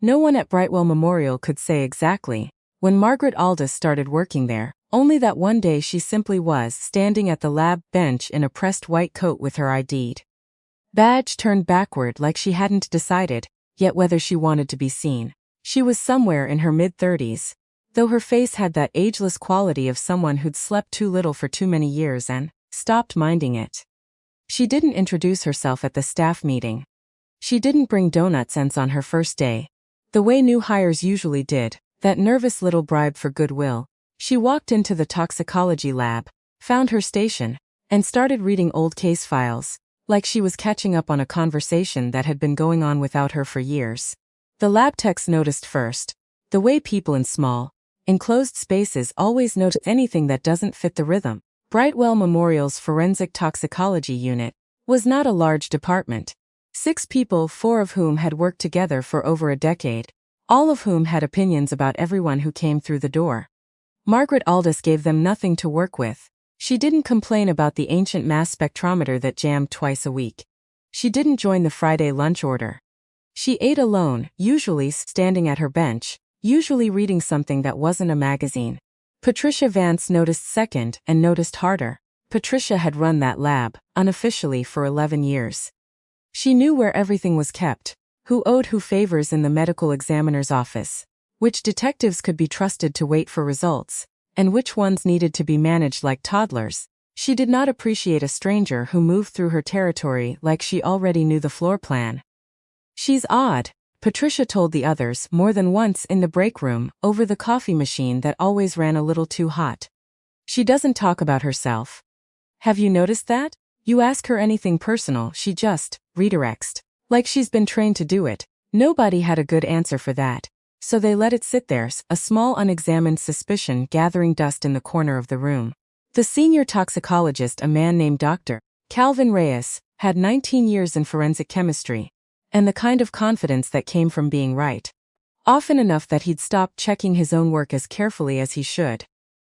No one at Brightwell Memorial could say exactly when Margaret Aldous started working there, only that one day she simply was standing at the lab bench in a pressed white coat with her ID badge turned backward like she hadn't decided yet whether she wanted to be seen. She was somewhere in her mid-30s, though her face had that ageless quality of someone who'd slept too little for too many years and stopped minding it. She didn't introduce herself at the staff meeting. She didn't bring donuts on her first day, the way new hires usually did, that nervous little bribe for goodwill. She walked into the toxicology lab, found her station, and started reading old case files, like she was catching up on a conversation that had been going on without her for years. The lab techs noticed first, the way people in small, enclosed spaces always notice anything that doesn't fit the rhythm. Brightwell Memorial's forensic toxicology unit was not a large department. 6 people, 4 of whom had worked together for over a decade, all of whom had opinions about everyone who came through the door. Margaret Aldous gave them nothing to work with. She didn't complain about the ancient mass spectrometer that jammed twice a week. She didn't join the Friday lunch order. She ate alone, usually standing at her bench, usually reading something that wasn't a magazine. Patricia Vance noticed second and noticed harder. Patricia had run that lab, unofficially, for 11 years. She knew where everything was kept, who owed who favors in the medical examiner's office, which detectives could be trusted to wait for results, and which ones needed to be managed like toddlers. She did not appreciate a stranger who moved through her territory like she already knew the floor plan. "She's odd," Patricia told the others more than once in the break room over the coffee machine that always ran a little too hot. "She doesn't talk about herself. Have you noticed that? You ask her anything personal, she just redirects, like she's been trained to do it." Nobody had a good answer for that, so they let it sit there, a small unexamined suspicion gathering dust in the corner of the room. The senior toxicologist, a man named Dr. Calvin Reyes, had 19 years in forensic chemistry, and the kind of confidence that came from being right. Often enough that he'd stopped checking his own work as carefully as he should.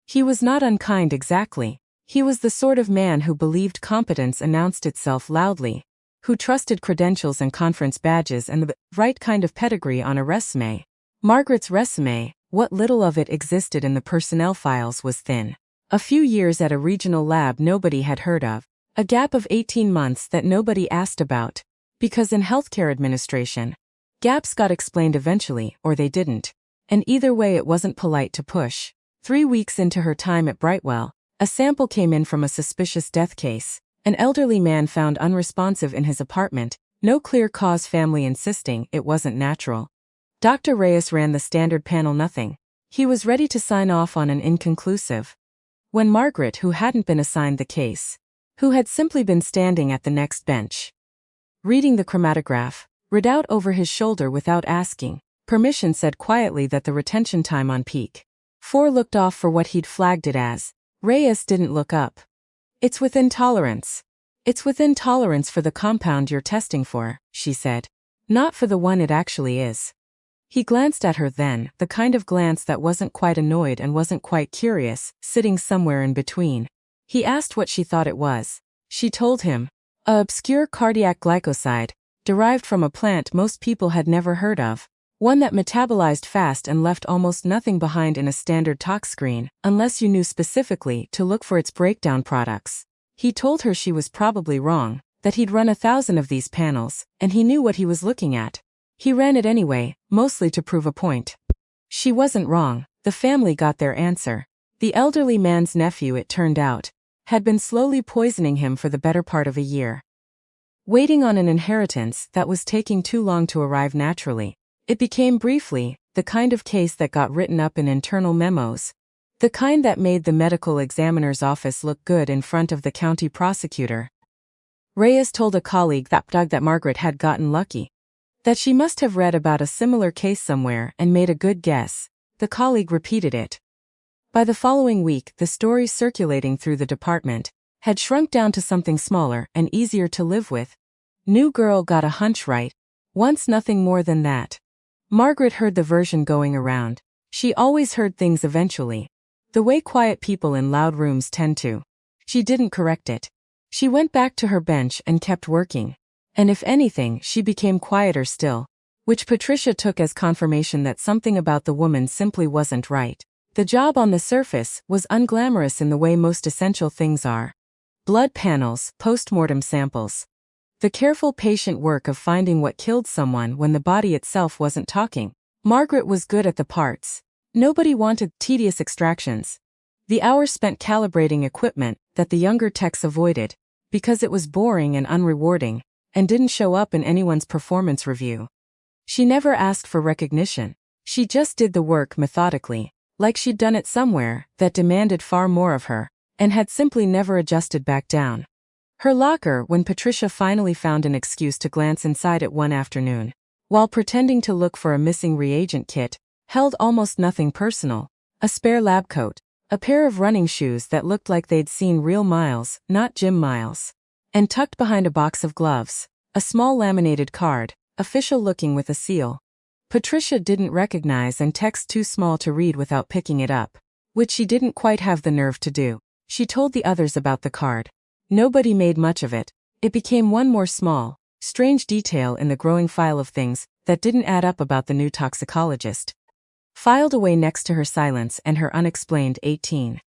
He was not unkind exactly. He was the sort of man who believed competence announced itself loudly, who trusted credentials and conference badges and the right kind of pedigree on a resume. Margaret's resume, what little of it existed in the personnel files, was thin. A few years at a regional lab nobody had heard of, a gap of 18 months that nobody asked about, because in healthcare administration, gaps got explained eventually or they didn't, and either way it wasn't polite to push. 3 weeks into her time at Brightwell, a sample came in from a suspicious death case, an elderly man found unresponsive in his apartment, no clear cause, family insisting it wasn't natural. Dr. Reyes ran the standard panel nothing. He was ready to sign off on an inconclusive. When Margaret, who hadn't been assigned the case, who had simply been standing at the next bench, reading the chromatograph, read out over his shoulder without asking permission, said quietly that the retention time on peak 4 looked off for what he'd flagged it as, Reyes didn't look up. "It's within tolerance. It's within tolerance for the compound you're testing for," she said. "Not for the one it actually is." He glanced at her then, the kind of glance that wasn't quite annoyed and wasn't quite curious, sitting somewhere in between. He asked what she thought it was. She told him, "A obscure cardiac glycoside, derived from a plant most people had never heard of. One that metabolized fast and left almost nothing behind in a standard tox screen, unless you knew specifically to look for its breakdown products." He told her she was probably wrong, that he'd run 1,000 of these panels, and he knew what he was looking at. He ran it anyway, mostly to prove a point. She wasn't wrong. The family got their answer. The elderly man's nephew, it turned out, had been slowly poisoning him for the better part of a year, waiting on an inheritance that was taking too long to arrive naturally. It became briefly the kind of case that got written up in internal memos, the kind that made the medical examiner's office look good in front of the county prosecutor. Reyes told a colleague that Margaret had gotten lucky, that she must have read about a similar case somewhere and made a good guess. The colleague repeated it. By the following week, the story circulating through the department had shrunk down to something smaller and easier to live with. New girl got a hunch right. Once nothing more than that. Margaret heard the version going around. She always heard things eventually, the way quiet people in loud rooms tend to. She didn't correct it. She went back to her bench and kept working. And if anything, she became quieter still. which Patricia took as confirmation that something about the woman simply wasn't right. The job on the surface was unglamorous in the way most essential things are. Blood panels, post-mortem samples. The careful, patient work of finding what killed someone when the body itself wasn't talking. Margaret was good at the parts. Nobody wanted tedious extractions. The hours spent calibrating equipment that the younger techs avoided, because it was boring and unrewarding, and didn't show up in anyone's performance review. She never asked for recognition. She just did the work methodically, like she'd done it somewhere that demanded far more of her, and had simply never adjusted back down. Her locker, when Patricia finally found an excuse to glance inside it one afternoon, while pretending to look for a missing reagent kit, held almost nothing personal: a spare lab coat, a pair of running shoes that looked like they'd seen real miles, not gym miles, and tucked behind a box of gloves, a small laminated card, official-looking with a seal. Patricia didn't recognize and text too small to read without picking it up, which she didn't quite have the nerve to do. She told the others about the card. Nobody made much of it. It became one more small, strange detail in the growing file of things that didn't add up about the new toxicologist. Filed away next to her silence and her unexplained 18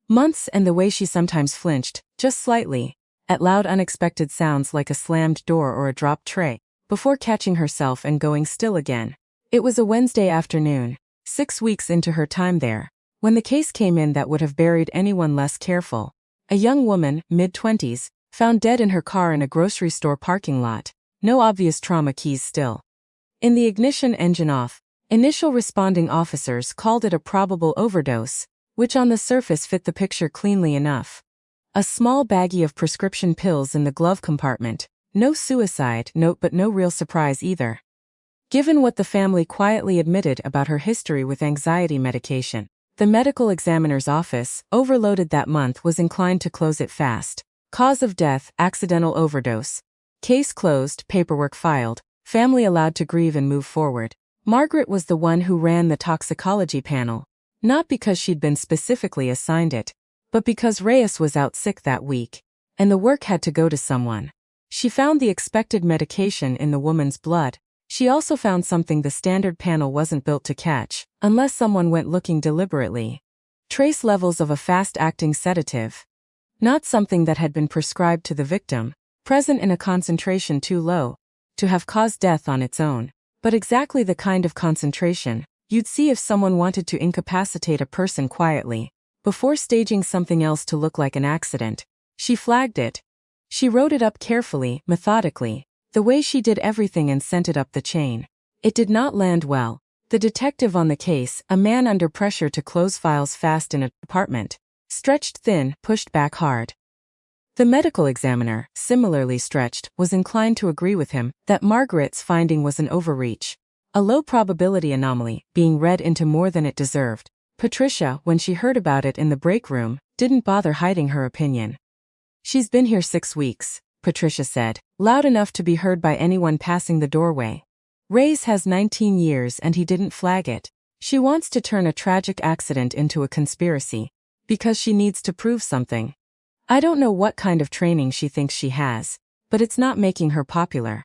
months, and the way she sometimes flinched, just slightly, at loud unexpected sounds like a slammed door or a dropped tray, before catching herself and going still again. It was a Wednesday afternoon, 6 weeks into her time there, when the case came in that would have buried anyone less careful. A young woman, mid-20s, found dead in her car in a grocery store parking lot, no obvious trauma keys still. In the ignition engine off, initial responding officers called it a probable overdose, which on the surface fit the picture cleanly enough. A small baggie of prescription pills in the glove compartment. No suicide note, but no real surprise either. Given what the family quietly admitted about her history with anxiety medication, the medical examiner's office, overloaded that month, was inclined to close it fast. Cause of death: accidental overdose. Case closed, paperwork filed, family allowed to grieve and move forward. Margaret was the one who ran the toxicology panel, not because she'd been specifically assigned it, but because Reyes was out sick that week, and the work had to go to someone. She found the expected medication in the woman's blood. She also found something the standard panel wasn't built to catch, unless someone went looking deliberately. Trace levels of a fast-acting sedative. Not something that had been prescribed to the victim, present in a concentration too low to have caused death on its own, but exactly the kind of concentration you'd see if someone wanted to incapacitate a person quietly, before staging something else to look like an accident. She flagged it. She wrote it up carefully, methodically, the way she did everything, and sent it up the chain. It did not land well. The detective on the case, a man under pressure to close files fast in a department, stretched thin, pushed back hard. The medical examiner, similarly stretched, was inclined to agree with him that Margaret's finding was an overreach, a low-probability anomaly, being read into more than it deserved. Patricia, when she heard about it in the break room, didn't bother hiding her opinion. "She's been here 6 weeks, Patricia said, loud enough to be heard by anyone passing the doorway. "Reyes has 19 years and he didn't flag it. She wants to turn a tragic accident into a conspiracy, because she needs to prove something. I don't know what kind of training she thinks she has, but it's not making her popular."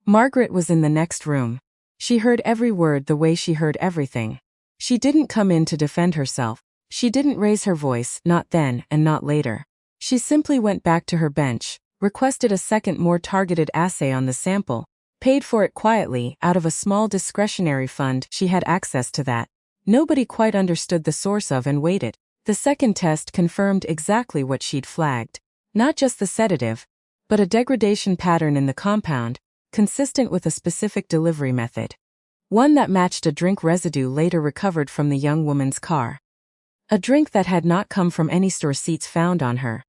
Margaret was in the next room. She heard every word the way she heard everything. She didn't come in to defend herself. She didn't raise her voice, not then and not later. She simply went back to her bench, requested a second, more targeted assay on the sample, paid for it quietly out of a small discretionary fund she had access to that nobody quite understood the source of, and waited. The second test confirmed exactly what she'd flagged. Not just the sedative, but a degradation pattern in the compound, consistent with a specific delivery method. One that matched a drink residue later recovered from the young woman's car. A drink that had not come from any store receipts found on her.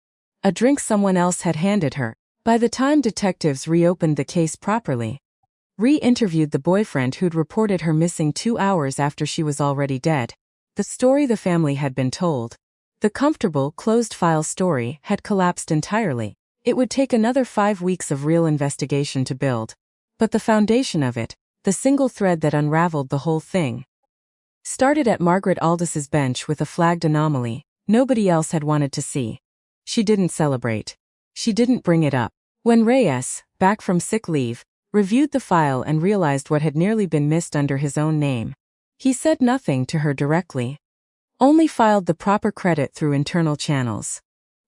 A drink someone else had handed her. By the time detectives reopened the case properly, re-interviewed the boyfriend who'd reported her missing 2 hours after she was already dead, the story the family had been told, the comfortable, closed-file story, had collapsed entirely. It would take another 5 weeks of real investigation to build. But the foundation of it, the single thread that unraveled the whole thing, started at Margaret Aldous's bench with a flagged anomaly nobody else had wanted to see. She didn't celebrate. She didn't bring it up. When Reyes, back from sick leave, reviewed the file and realized what had nearly been missed under his own name. He said nothing to her directly, only filed the proper credit through internal channels.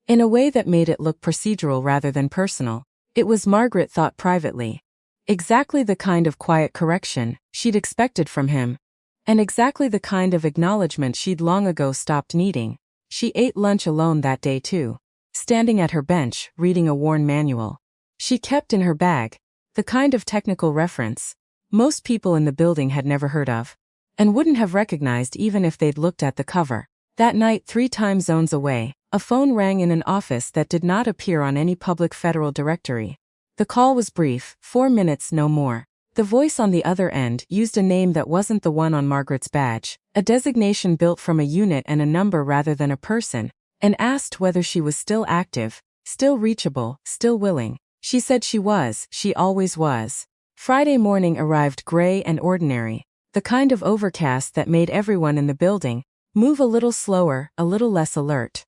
In a way that made it look procedural rather than personal. It was, Margaret thought privately, exactly the kind of quiet correction she'd expected from him, and exactly the kind of acknowledgement she'd long ago stopped needing. She ate lunch alone that day too, standing at her bench, reading a worn manual she kept in her bag, the kind of technical reference most people in the building had never heard of, and wouldn't have recognized even if they'd looked at the cover. That night, 3 time zones away, a phone rang in an office that did not appear on any public federal directory. The call was brief, 4 minutes no more. The voice on the other end used a name that wasn't the one on Margaret's badge, a designation built from a unit and a number rather than a person, and asked whether she was still active, still reachable, still willing. She said she was, she always was. Friday morning arrived gray and ordinary, the kind of overcast that made everyone in the building move a little slower, a little less alert.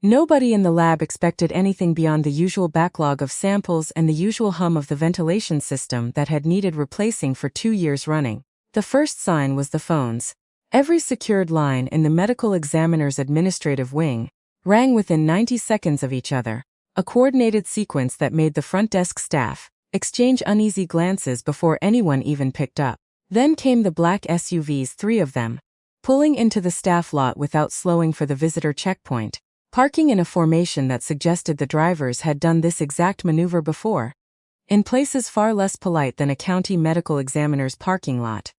Nobody in the lab expected anything beyond the usual backlog of samples and the usual hum of the ventilation system that had needed replacing for 2 years running. The first sign was the phones. Every secured line in the medical examiner's administrative wing rang within 90 seconds of each other, a coordinated sequence that made the front desk staff exchange uneasy glances before anyone even picked up. Then came the black SUVs, 3 of them, pulling into the staff lot without slowing for the visitor checkpoint, parking in a formation that suggested the drivers had done this exact maneuver before, in places far less polite than a county medical examiner's parking lot.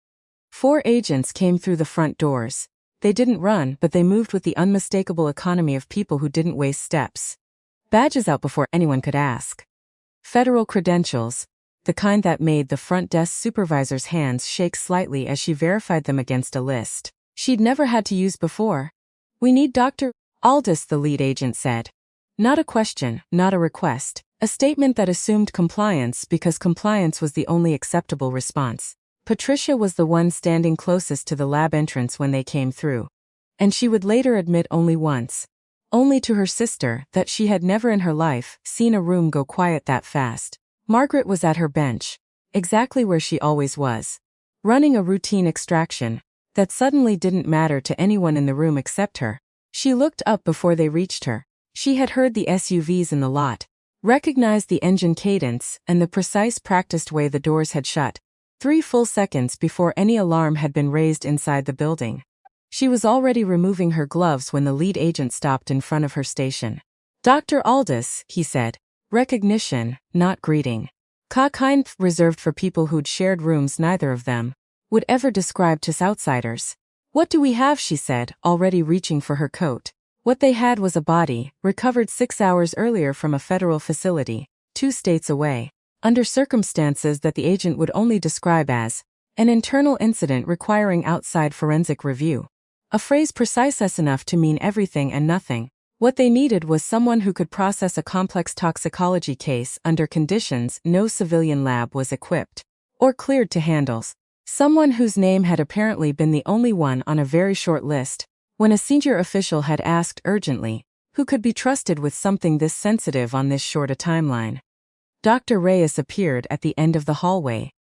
4 agents came through the front doors. They didn't run, but they moved with the unmistakable economy of people who didn't waste steps. Badges out before anyone could ask. Federal credentials, the kind that made the front desk supervisor's hands shake slightly as she verified them against a list she'd never had to use before. "We need Dr. Aldous," the lead agent said. Not a question, not a request, a statement that assumed compliance because compliance was the only acceptable response. Patricia was the one standing closest to the lab entrance when they came through, and she would later admit only once, only to her sister, that she had never in her life seen a room go quiet that fast. Margaret was at her bench, exactly where she always was, running a routine extraction that suddenly didn't matter to anyone in the room except her. She looked up before they reached her. She had heard the SUVs in the lot, recognized the engine cadence and the precise practiced way the doors had shut, 3 full seconds before any alarm had been raised inside the building. She was already removing her gloves when the lead agent stopped in front of her station. "Dr. Aldous," he said. Recognition, not greeting. Kind reserved for people who'd shared rooms neither of them would ever describe to outsiders. "What do we have?" she said, already reaching for her coat. What they had was a body, recovered 6 hours earlier from a federal facility, 2 states away, under circumstances that the agent would only describe as an internal incident requiring outside forensic review. A phrase precise enough to mean everything and nothing. What they needed was someone who could process a complex toxicology case under conditions no civilian lab was equipped or cleared to handle. Someone whose name had apparently been the only one on a very short list when a senior official had asked urgently, who could be trusted with something this sensitive on this short a timeline. Dr. Reyes appeared at the end of the hallway,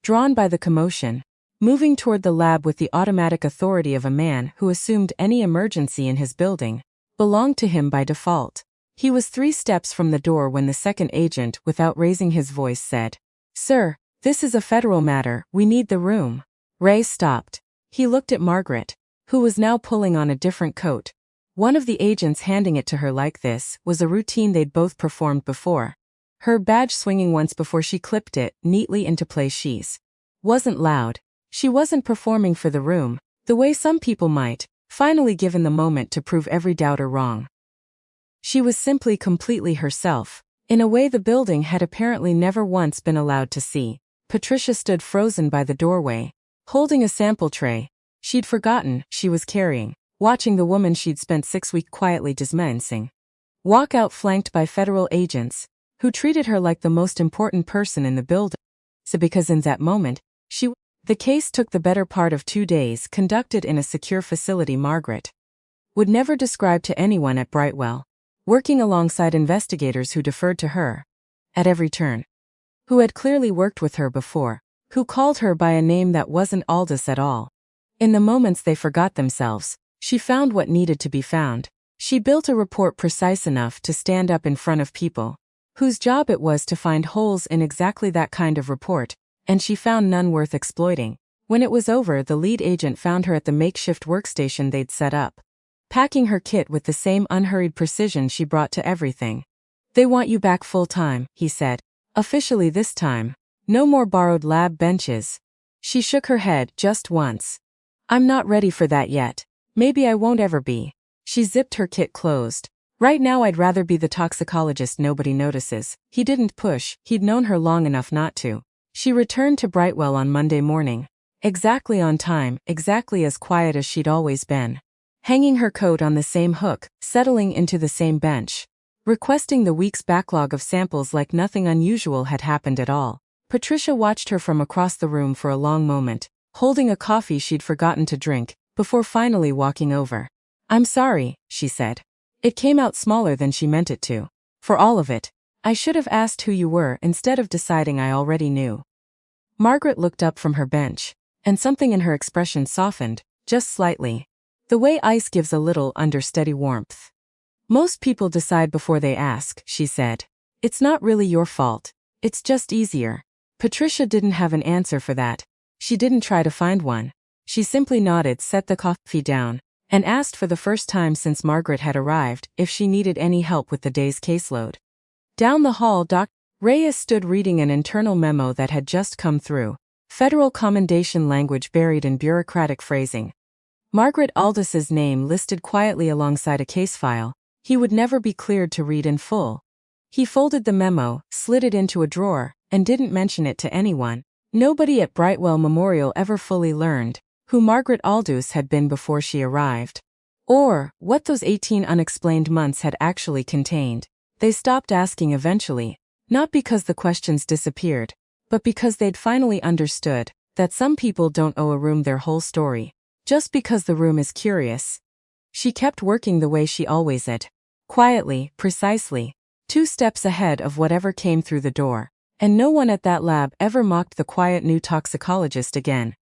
drawn by the commotion, moving toward the lab with the automatic authority of a man who assumed any emergency in his building belonged to him by default. He was 3 steps from the door when the second agent, without raising his voice, said, "Sir, this is a federal matter, we need the room." Ray stopped. He looked at Margaret, who was now pulling on a different coat. One of the agents handing it to her like this was a routine they'd both performed before. Her badge swinging once before she clipped it neatly into place. She's wasn't loud. She wasn't performing for the room, the way some people might, finally given the moment to prove every doubter wrong. She was simply completely herself, in a way the building had apparently never once been allowed to see. Patricia stood frozen by the doorway, holding a sample tray she'd forgotten she was carrying, watching the woman she'd spent 6 weeks quietly dismissing walk out flanked by federal agents, who treated her like the most important person in the building. So because in that moment, the case took the better part of 2 days, conducted in a secure facility Margaret would never describe to anyone at Brightwell, working alongside investigators who deferred to her at every turn. who had clearly worked with her before, who called her by a name that wasn't Aldous at all. In the moments they forgot themselves, she found what needed to be found. She built a report precise enough to stand up in front of people, whose job it was to find holes in exactly that kind of report, and she found none worth exploiting. When it was over, the lead agent found her at the makeshift workstation they'd set up, packing her kit with the same unhurried precision she brought to everything. "They want you back full-time," he said. "Officially this time. No more borrowed lab benches." She shook her head just once. "I'm not ready for that yet. Maybe I won't ever be." She zipped her kit closed. "Right now I'd rather be the toxicologist nobody notices." He didn't push, he'd known her long enough not to. She returned to Brightwell on Monday morning. Exactly on time, exactly as quiet as she'd always been. Hanging her coat on the same hook, settling into the same bench. Requesting the week's backlog of samples like nothing unusual had happened at all. Patricia watched her from across the room for a long moment, holding a coffee she'd forgotten to drink, before finally walking over. "I'm sorry," she said. "It came out smaller than she meant it to. For all of it. I should have asked who you were instead of deciding I already knew." Margaret looked up from her bench, and something in her expression softened, just slightly. The way ice gives a little under steady warmth. "Most people decide before they ask," she said. "It's not really your fault. It's just easier." Patricia didn't have an answer for that. She didn't try to find one. She simply nodded, set the coffee down, and asked for the first time since Margaret had arrived if she needed any help with the day's caseload. Down the hall, Dr. Reyes stood reading an internal memo that had just come through. Federal commendation language buried in bureaucratic phrasing. Margaret Aldous's name listed quietly alongside a case file. He would never be cleared to read in full. He folded the memo, slid it into a drawer, and didn't mention it to anyone. Nobody at Brightwell Memorial ever fully learned who Margaret Aldous had been before she arrived, or what those 18 unexplained months had actually contained. They stopped asking eventually, not because the questions disappeared, but because they'd finally understood that some people don't owe a room their whole story, just because the room is curious. She kept working the way she always did. Quietly, precisely, 2 steps ahead of whatever came through the door. And no one at that lab ever mocked the quiet new toxicologist again.